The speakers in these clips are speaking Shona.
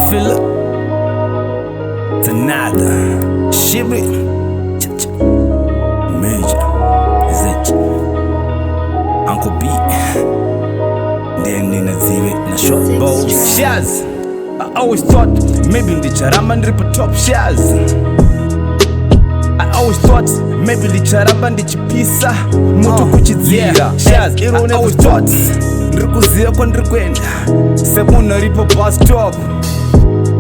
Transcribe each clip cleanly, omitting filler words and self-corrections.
feel it? It's another shibri major. Is it Uncle B? Ndini na short bow shares. I always thought maybe ndicharamba ndiripo top shares. I always thought maybe ndicharamba ndichipisa mutu kuchidzira shares. I always thought ndirikuziva kwandirikwenda semunhu ripo bus stop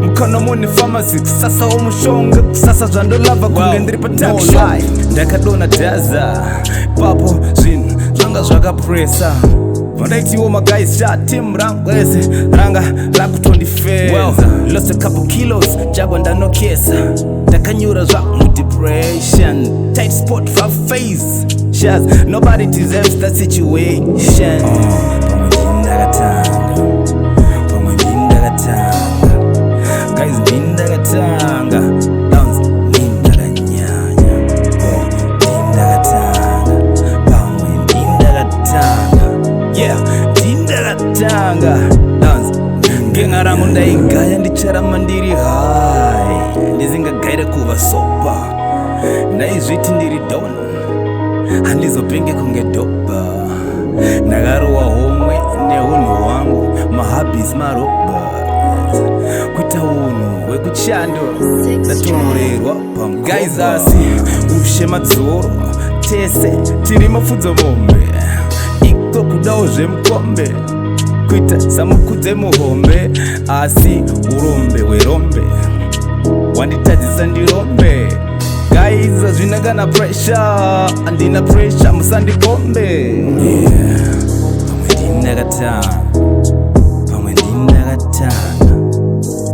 mukana mune pharmacy kusasa womushonga kusasa zvandolava kunge ndiri patakshop ndakadona dhaza papo zvinhu zvanga zvakapresa vandaitiwo magaisi team rangu ese ranga rakutondifeza lost a couple kilos jagwa ndanokesa ndakanyura zvamudepression tight spot for face shaz nobody deserves that situation pamwe ndakatanga guys ndakatanga dance ndakanyanya ndakatanga pamwe ndakatanga yeah ndakatanga dance ngenga rangu ndaigaya ndicharama ndiri high ndizingagaira kuva sopa ndaizviti ndiri down handizopenge kunge dopa ndakarowa homwe neunhu hwangu mahabhis marobas kuita unhu hwekuchando ndatonhorerwa guys asi ushe madzoro tese tiri mapfudzo mombe iko kudawo zvemukombe kuita samukudze muhombe asi urombe hwerombe wanditadzisa ndirombe guys hazvina kana pressure handina pressure musandibombe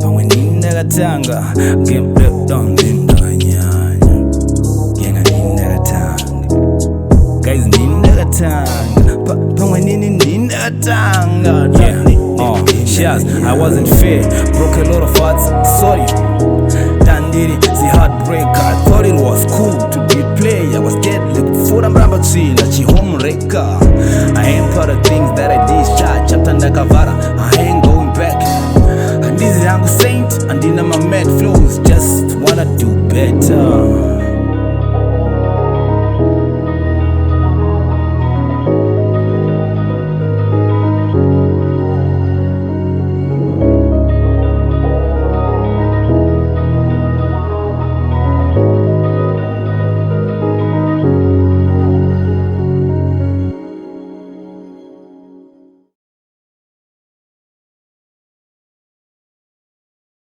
pamwe ndakatanga game breakdown ndakanyanya yenga ndakatanga guys ndakatanga pamwe ndakatanga shares I wasn't fair broke a lot of hearts sorry Dandiri, the heartbreaker. I thought it was cool to be play. I was scared like food and ramba chill like home wrecker. I ain't proud of things that I did. Shot chapter ndakavara. I ain't going back. And this is young saint and in my mad flows. Just wanna do better.